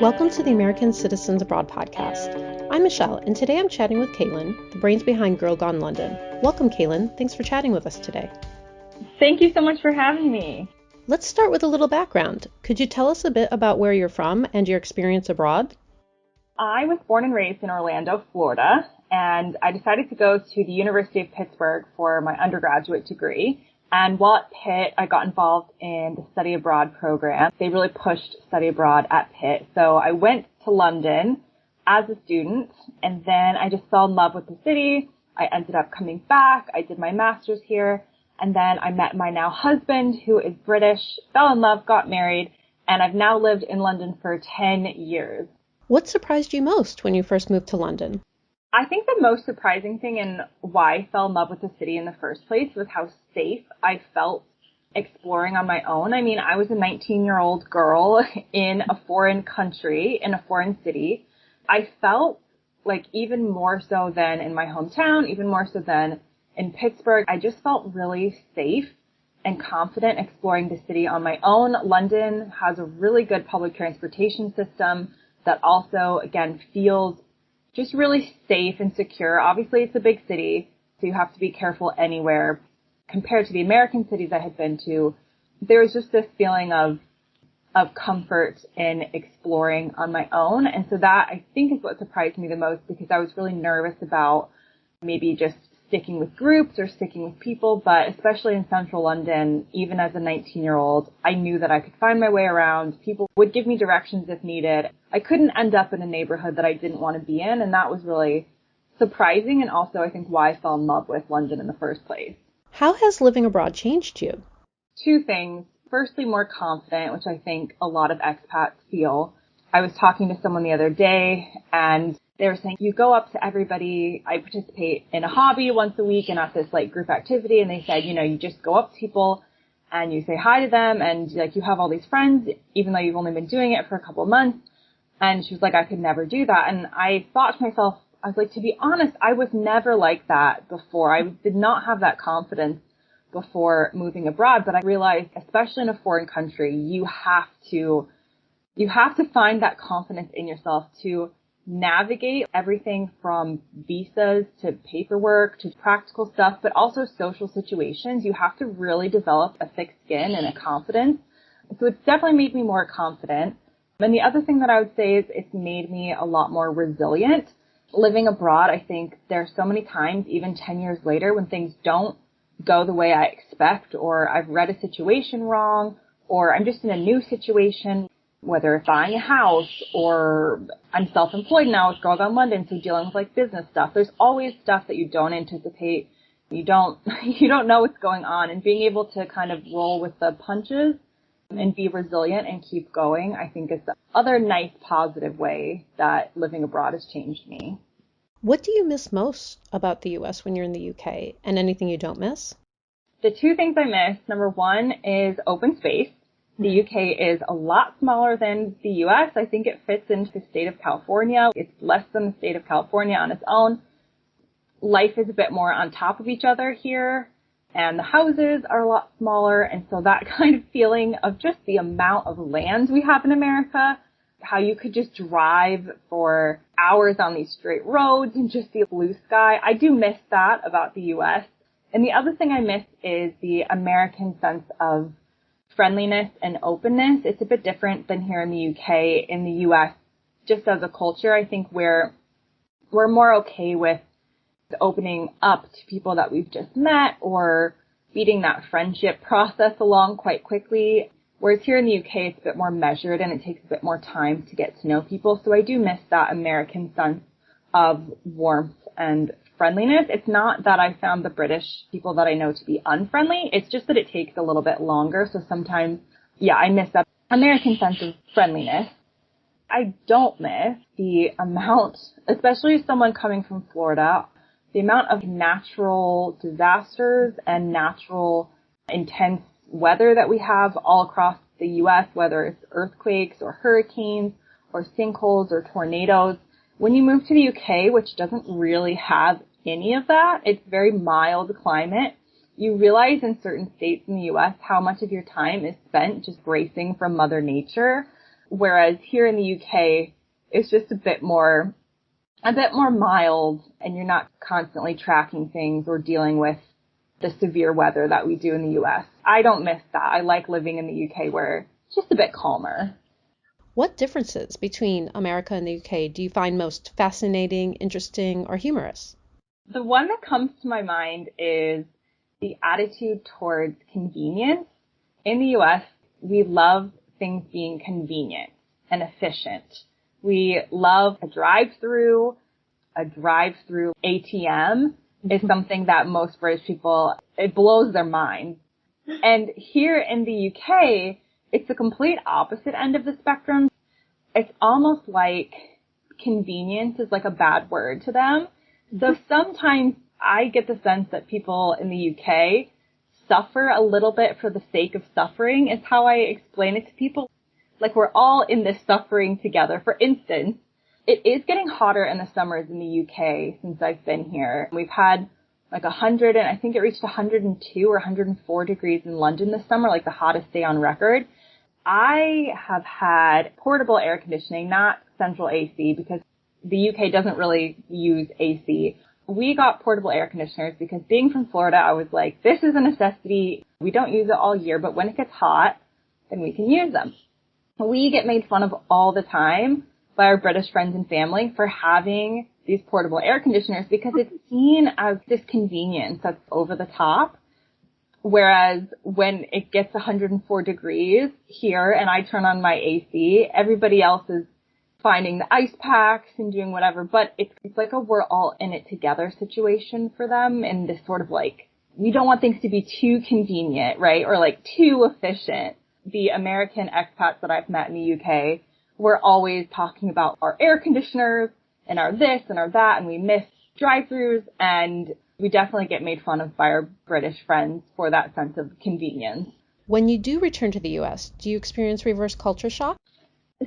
Welcome to the American Citizens Abroad podcast. I'm Michelle, and today I'm chatting with Kalyn, the brains behind Girl Gone London. Welcome, Kalyn. Thanks for chatting with us today. Thank you so much for having me. Let's start with a little background. Could you tell us a bit about where you're from and your experience abroad? I was born and raised in Orlando, Florida, and I decided to go to the University of Pittsburgh for my undergraduate degree. And while at Pitt, I got involved in the study abroad program. They really pushed study abroad at Pitt. So I went to London as a student, and then I just fell in love with the city. I ended up coming back. I did my master's here, and then I met my now husband, who is British, fell in love, got married, and I've now lived in London for 10 years. What surprised you most when you first moved to London? I think the most surprising thing and why I fell in love with the city in the first place was how safe I felt exploring on my own. I mean, I was a 19-year-old girl in a foreign country, in a foreign city. I felt like even more so than in my hometown, even more so than in Pittsburgh, I just felt really safe and confident exploring the city on my own. London has a really good public transportation system that also, again, feels just really safe and secure. Obviously, it's a big city, so you have to be careful anywhere. Compared to the American cities I had been to, there was just this feeling of comfort in exploring on my own. And so that, I think, is what surprised me the most, because I was really nervous about maybe just sticking with groups or sticking with people. But especially in central London, even as a 19-year-old, I knew that I could find my way around. People would give me directions if needed. I couldn't end up in a neighborhood that I didn't want to be in, and that was really surprising, and also I think why I fell in love with London in the first place. How has living abroad changed you? Two things. Firstly, more confident, which I think a lot of expats feel. I was talking to someone the other day, and they were saying, you go up to everybody. I participate in a hobby once a week and at this group activity, and they said, you just go up to people and you say hi to them, and you have all these friends, even though you've only been doing it for a couple of months. And she was like, I could never do that. And I thought to myself, I was like, to be honest, I was never like that before. I did not have that confidence before moving abroad. But I realized, especially in a foreign country, you have to find that confidence in yourself to navigate everything from visas to paperwork to practical stuff, but also social situations. You have to really develop a thick skin and a confidence. So it's definitely made me more confident. And the other thing that I would say is it's made me a lot more resilient. Living abroad, I think there are so many times, even 10 years later, when things don't go the way I expect, or I've read a situation wrong, or I'm just in a new situation, whether it's buying a house, or I'm self-employed now with Girl Gone London, so dealing with business stuff. There's always stuff that you don't anticipate. You don't know what's going on, and being able to kind of roll with the punches and be resilient and keep going, I think is the other nice positive way that living abroad has changed me. What do you miss most about the U.S. when you're in the UK, and anything you don't miss? The two things I miss, number one is open space. The UK is a lot smaller than the US. I think it fits into the state of California. It's less than the state of California on its own. Life is a bit more on top of each other here, and the houses are a lot smaller. And so that kind of feeling of just the amount of land we have in America, how you could just drive for hours on these straight roads and just see a blue sky. I do miss that about the US. And the other thing I miss is the American sense of friendliness and openness. It's a bit different than here in the UK. In the US, just as a culture, I think we're more okay with opening up to people that we've just met or speeding that friendship process along quite quickly. Whereas here in the UK, it's a bit more measured and it takes a bit more time to get to know people. So I do miss that American sense of warmth and friendliness. It's not that I found the British people that I know to be unfriendly. It's just that it takes a little bit longer. So sometimes, I miss that American sense of friendliness. I don't miss the amount, especially as someone coming from Florida, the amount of natural disasters and natural intense weather that we have all across the U.S., whether it's earthquakes or hurricanes or sinkholes or tornadoes. When you move to the UK, which doesn't really have any of that, it's very mild climate, you realize in certain states in the U.S. how much of your time is spent just bracing from Mother Nature. Whereas here in the UK, it's just a bit more mild, and you're not constantly tracking things or dealing with the severe weather that we do in the US. I don't miss that. I like living in the UK where it's just a bit calmer. What differences between America and the UK do you find most fascinating, interesting, or humorous? The one that comes to my mind is the attitude towards convenience. In the US, we love things being convenient and efficient. We love a drive-through. A drive-through ATM is something that most British people, it blows their mind. And here in the UK, it's the complete opposite end of the spectrum. It's almost like convenience is like a bad word to them. So sometimes I get the sense that people in the UK suffer a little bit for the sake of suffering, is how I explain it to people. Like we're all in this suffering together. For instance, it is getting hotter in the summers in the UK since I've been here. We've had like 100, and I think it reached 102 or 104 degrees in London this summer, like the hottest day on record. I have had portable air conditioning, not central AC, because the UK doesn't really use AC. We got portable air conditioners because being from Florida, I was like, this is a necessity. We don't use it all year, but when it gets hot, then we can use them. We get made fun of all the time by our British friends and family for having these portable air conditioners because it's seen as this convenience that's over the top. Whereas when it gets 104 degrees here and I turn on my AC, everybody else is finding the ice packs and doing whatever. But it's like a we're all in it together situation for them. And this sort of like, we don't want things to be too convenient, right? Or like too efficient. The American expats that I've met in the UK, we're always talking about our air conditioners and our this and our that, and we miss drive-thrus, and we definitely get made fun of by our British friends for that sense of convenience. When you do return to the US, do you experience reverse culture shock?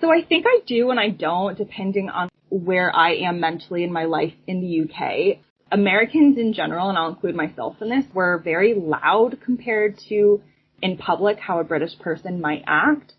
So I think I do and I don't, depending on where I am mentally in my life in the UK. Americans in general, and I'll include myself in this, we're very loud compared to in public how a British person might act.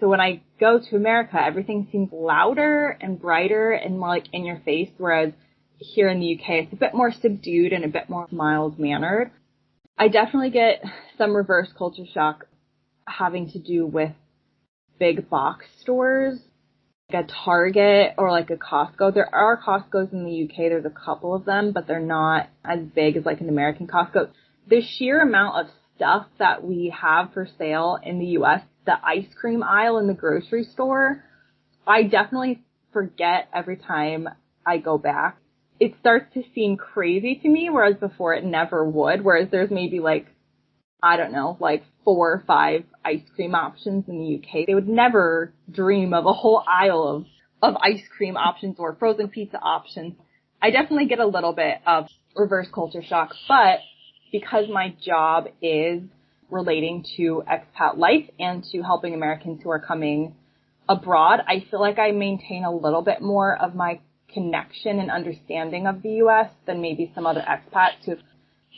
So when I go to America, everything seems louder and brighter and more like in your face, whereas here in the UK, it's a bit more subdued and a bit more mild-mannered. I definitely get some reverse culture shock having to do with big box stores, like a Target or like a Costco. There are Costcos in the UK. There's a couple of them, but they're not as big as like an American Costco. The sheer amount of stuff that we have for sale in the US, the ice cream aisle in the grocery store, I definitely forget every time I go back. It starts to seem crazy to me, whereas before it never would, whereas there's maybe like, I don't know, like 4 or 5 ice cream options in the UK. They would never dream of a whole aisle of ice cream options or frozen pizza options. I definitely get a little bit of reverse culture shock, but because my job is relating to expat life and to helping Americans who are coming abroad, I feel like I maintain a little bit more of my connection and understanding of the U.S. than maybe some other expats who have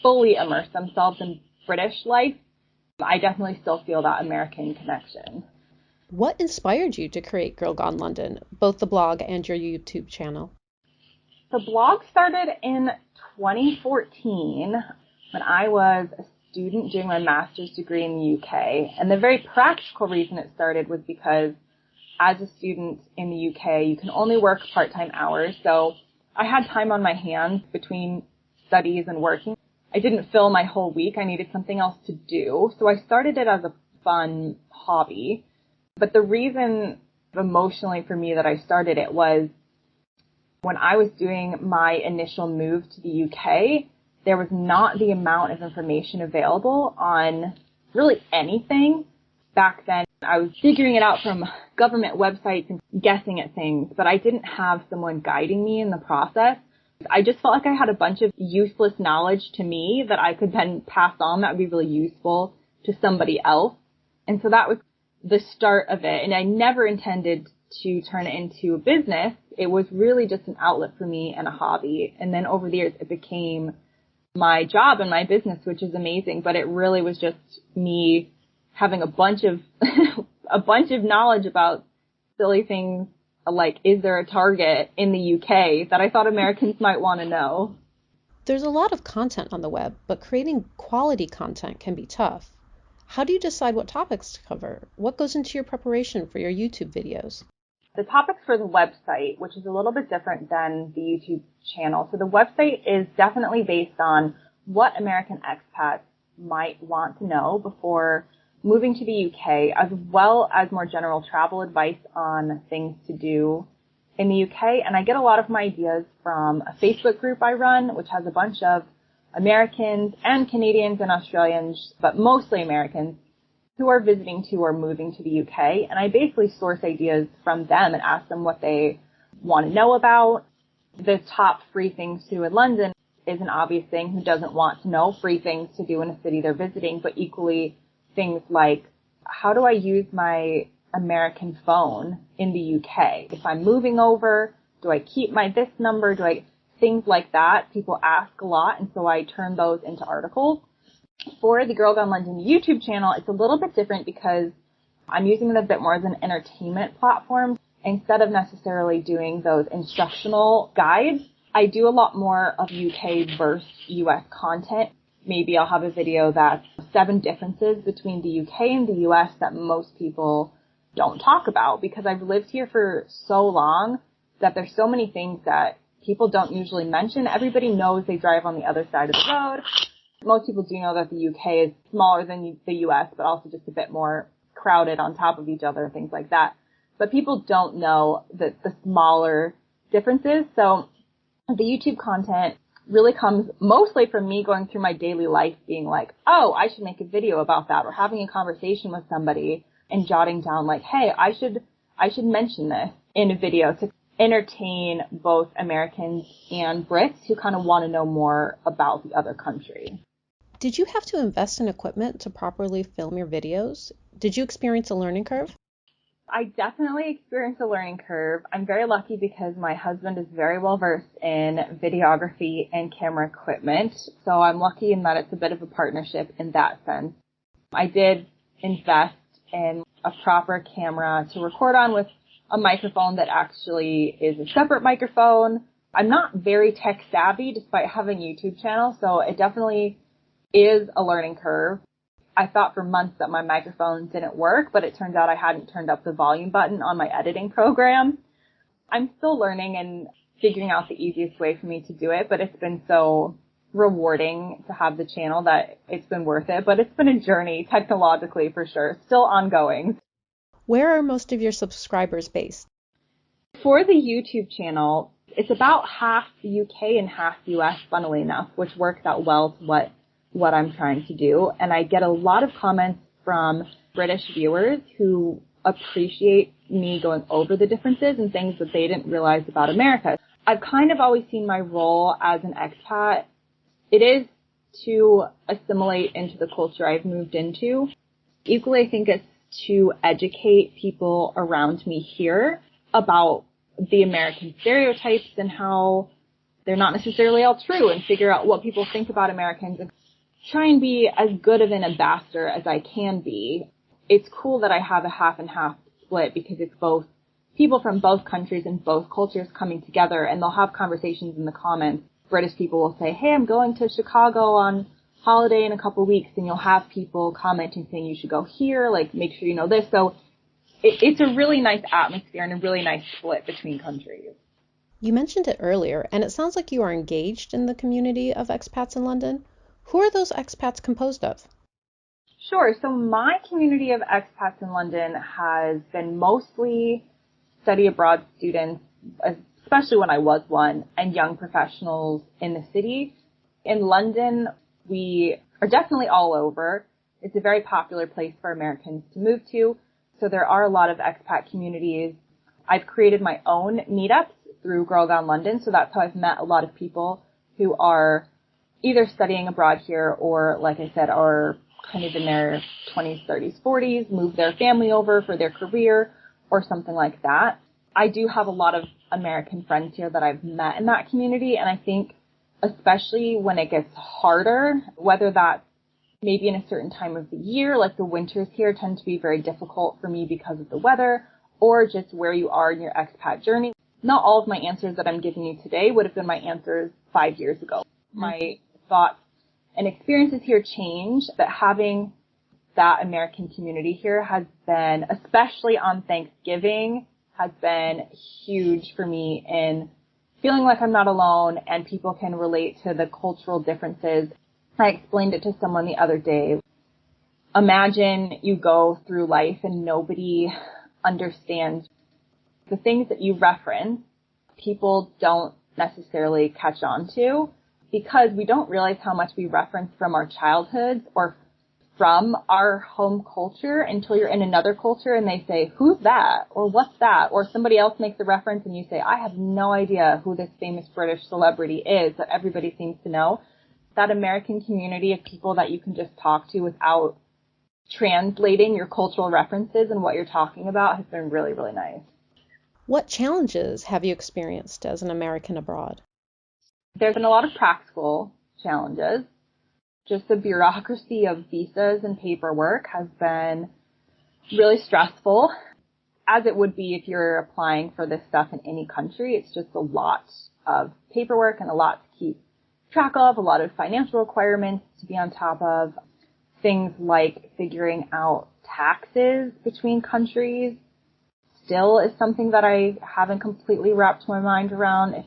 fully immersed themselves in British life. I definitely still feel that American connection. What inspired you to create Girl Gone London, both the blog and your YouTube channel? The blog started in 2014 when I was a student doing my master's degree in the UK. And the very practical reason it started was because as a student in the UK, you can only work part-time hours. So I had time on my hands between studies and working. I didn't fill my whole week. I needed something else to do. So I started it as a fun hobby. But the reason emotionally for me that I started it was when I was doing my initial move to the UK, there was not the amount of information available on really anything. Back then, I was figuring it out from government websites and guessing at things, but I didn't have someone guiding me in the process. I just felt like I had a bunch of useless knowledge to me that I could then pass on that would be really useful to somebody else. And so that was the start of it. And I never intended to turn it into a business. It was really just an outlet for me and a hobby. And then over the years, it became my job and my business, which is amazing. But it really was just me having a bunch of knowledge about silly things like, is there a Target in the UK that I thought Americans might want to know. There's a lot of content on the web, but creating quality content can be tough. How do you decide what topics to cover? What goes into your preparation for your YouTube videos? The topics for the website, which is a little bit different than the YouTube channel. So the website is definitely based on what American expats might want to know before moving to the UK, as well as more general travel advice on things to do in the UK. And I get a lot of my ideas from a Facebook group I run, which has a bunch of Americans and Canadians and Australians, but mostly Americans, who are visiting to or moving to the UK. And I basically source ideas from them and ask them what they want to know about. The top free things to do in London is an obvious thing. Who doesn't want to know free things to do in a city they're visiting? But equally things like, how do I use my American phone in the UK? If I'm moving over, do I keep my this number? Things like that. People ask a lot, and so I turn those into articles. For the Girl Gone London YouTube channel, it's a little bit different because I'm using it a bit more as an entertainment platform. Instead of necessarily doing those instructional guides, I do a lot more of UK versus US content. Maybe I'll have a video that's 7 differences between the UK and the US that most people don't talk about, because I've lived here for so long that there's so many things that people don't usually mention. Everybody knows they drive on the other side of the road. Most people do know that the UK is smaller than the US, but also just a bit more crowded on top of each other, things like that. But people don't know the smaller differences. So the YouTube content really comes mostly from me going through my daily life being like, oh, I should make a video about that, or having a conversation with somebody and jotting down like, hey, I should mention this in a video to entertain both Americans and Brits who kind of want to know more about the other country. Did you have to invest in equipment to properly film your videos? Did you experience a learning curve? I definitely experienced a learning curve. I'm very lucky because my husband is very well versed in videography and camera equipment. So I'm lucky in that it's a bit of a partnership in that sense. I did invest in a proper camera to record on with a microphone that actually is a separate microphone. I'm not very tech savvy despite having a YouTube channel, so it definitely is a learning curve. I thought for months that my microphone didn't work, but it turns out I hadn't turned up the volume button on my editing program. I'm still learning and figuring out the easiest way for me to do it, but it's been so rewarding to have the channel that it's been worth it. But it's been a journey technologically for sure, still ongoing. Where are most of your subscribers based? For the YouTube channel, it's about half the UK and half US, funnily enough, which works out well to what I'm trying to do. And I get a lot of comments from British viewers who appreciate me going over the differences and things that they didn't realize about America. I've kind of always seen my role as an expat. It is to assimilate into the culture I've moved into. Equally, I think it's to educate people around me here about the American stereotypes and how they're not necessarily all true, and figure out what people think about Americans and try and be as good of an ambassador as I can be. It's cool that I have a half and half split because it's both people from both countries and both cultures coming together, and they'll have conversations in the comments. British people will say, hey, I'm going to Chicago on holiday in a couple of weeks, and you'll have people commenting saying you should go here, like make sure you know this. So it's a really nice atmosphere and a really nice split between countries. You mentioned it earlier, and it sounds like you are engaged in the community of expats in London. Who are those expats composed of? Sure. So my community of expats in London has been mostly study abroad students, especially when I was one, and young professionals in the city. In London, we are definitely all over. It's a very popular place for Americans to move to. So there are a lot of expat communities. I've created my own meetups through Girl Gone London. So that's how I've met a lot of people who are either studying abroad here or, like I said, are kind of in their 20s, 30s, 40s, move their family over for their career or something like that. I do have a lot of American friends here that I've met in that community, and I think especially when it gets harder, whether that's maybe in a certain time of the year, like the winters here tend to be very difficult for me because of the weather, or just where you are in your expat journey. Not all of my answers that I'm giving you today would have been my answers 5 years ago. My thoughts and experiences here change, but having that American community here has been, especially on Thanksgiving, has been huge for me in feeling like I'm not alone and people can relate to the cultural differences. I explained it to someone the other day. Imagine you go through life and nobody understands the things that you reference. People don't necessarily catch on to because we don't realize how much we reference from our childhoods or from our home culture until you're in another culture and they say, who's that? Or what's that? Or somebody else makes a reference and you say, I have no idea who this famous British celebrity is that everybody seems to know. That American community of people that you can just talk to without translating your cultural references and what you're talking about has been really, really nice. What challenges have you experienced as an American abroad? There's been a lot of practical challenges. Just the bureaucracy of visas and paperwork has been really stressful, as it would be if you're applying for this stuff in any country. It's just a lot of paperwork and a lot to keep track of, a lot of financial requirements to be on top of, things like figuring out taxes between countries still is something that I haven't completely wrapped my mind around,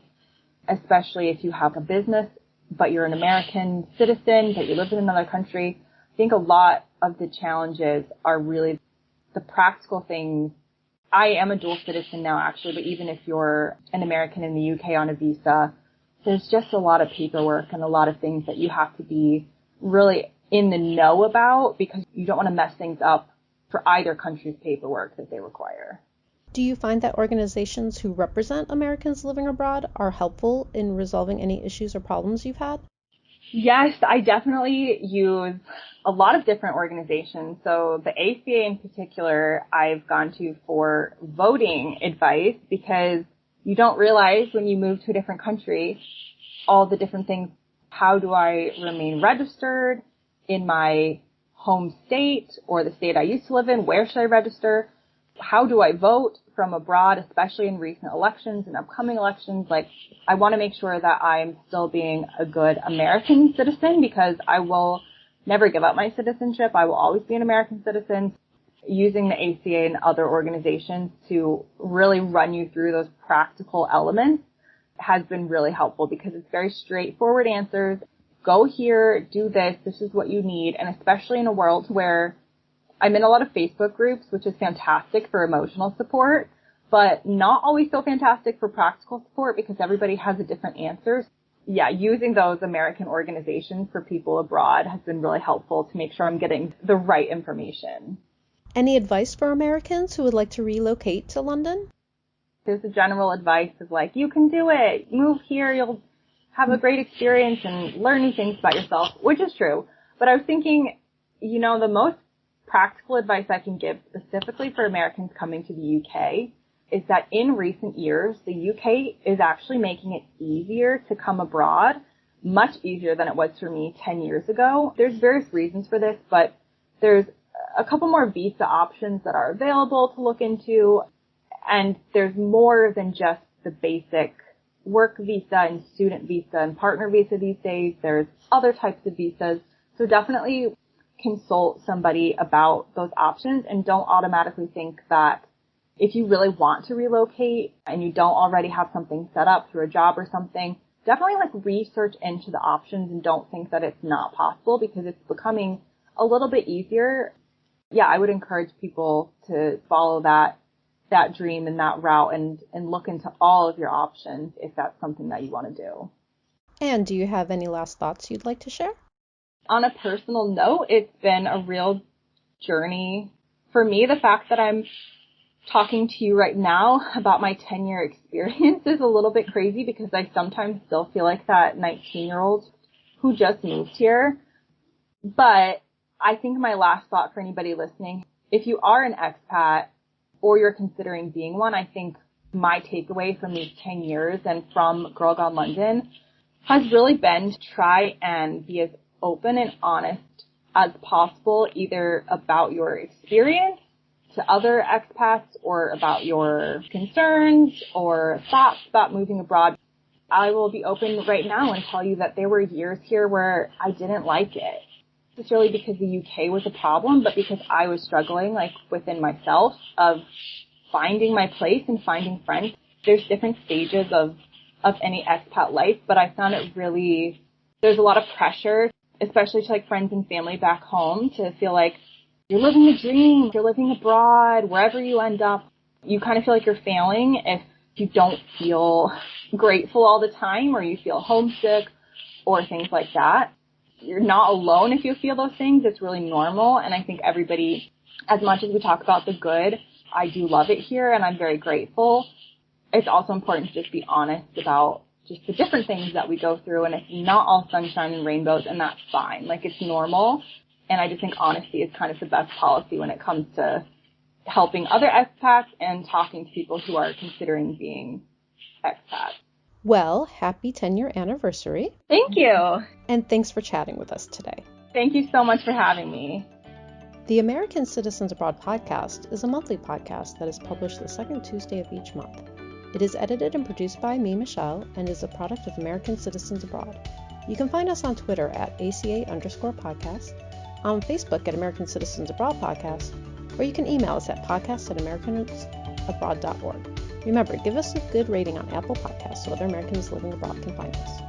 especially if you have a business but you're an American citizen, but you live in another country. I think a lot of the challenges are really the practical things. I am a dual citizen now, actually, but even if you're an American in the UK on a visa, there's just a lot of paperwork and a lot of things that you have to be really in the know about because you don't want to mess things up for either country's paperwork that they require. Do you find that organizations who represent Americans living abroad are helpful in resolving any issues or problems you've had? Yes, I definitely use a lot of different organizations. So the ACA in particular, I've gone to for voting advice because you don't realize when you move to a different country all the different things. How do I remain registered in my home state or the state I used to live in? Where should I register? How do I vote from abroad, especially in recent elections and upcoming elections? Like, I want to make sure that I'm still being a good American citizen because I will never give up my citizenship. I will always be an American citizen. Using the ACA and other organizations to really run you through those practical elements has been really helpful because it's very straightforward answers. Go here, do this, this is what you need. And especially in a world where I'm in a lot of Facebook groups, which is fantastic for emotional support, but not always so fantastic for practical support because everybody has a different answer. Yeah, using those American organizations for people abroad has been really helpful to make sure I'm getting the right information. Any advice for Americans who would like to relocate to London? There's a general advice of like, you can do it. Move here, you'll have a great experience and learn new things about yourself, which is true. But I was thinking, the most practical advice I can give specifically for Americans coming to the UK is that in recent years, the UK is actually making it easier to come abroad, much easier than it was for me 10 years ago. There's various reasons for this, but there's a couple more visa options that are available to look into, and there's more than just the basic work visa and student visa and partner visa these days. There's other types of visas, so definitely consult somebody about those options and don't automatically think that if you really want to relocate and you don't already have something set up through a job or something, definitely research into the options and don't think that it's not possible because it's becoming a little bit easier. Yeah, I would encourage people to follow that dream and that route and look into all of your options if that's something that you want to do. And do you have any last thoughts you'd like to share? On a personal note, it's been a real journey. For me, the fact that I'm talking to you right now about my 10-year experience is a little bit crazy because I sometimes still feel like that 19-year-old who just moved here. But I think my last thought for anybody listening, if you are an expat or you're considering being one, I think my takeaway from these 10 years and from Girl Gone London has really been to try and be as open and honest as possible, either about your experience to other expats or about your concerns or thoughts about moving abroad. I will be open right now and tell you that there were years here where I didn't like it. Not necessarily because the UK was a problem, but because I was struggling like within myself of finding my place and finding friends. There's different stages of any expat life, but I found it really, there's a lot of pressure, especially to like friends and family back home, to feel like you're living the dream, you're living abroad, wherever you end up. You kind of feel like you're failing if you don't feel grateful all the time, or you feel homesick or things like that. You're not alone if you feel those things. It's really normal. And I think everybody, as much as we talk about the good, I do love it here and I'm very grateful. It's also important to just be honest about just the different things that we go through. And it's not all sunshine and rainbows, and that's fine. Like, it's normal. And I just think honesty is kind of the best policy when it comes to helping other expats and talking to people who are considering being expats. Well, happy 10-year anniversary. Thank you. And thanks for chatting with us today. Thank you so much for having me. The American Citizens Abroad podcast is a monthly podcast that is published the second Tuesday of each month. It is edited and produced by me, Michelle, and is a product of American Citizens Abroad. You can find us on Twitter at ACA_podcast, on Facebook at American Citizens Abroad Podcast, or you can email us at podcast@americansabroad.org. Remember, give us a good rating on Apple Podcasts so other Americans living abroad can find us.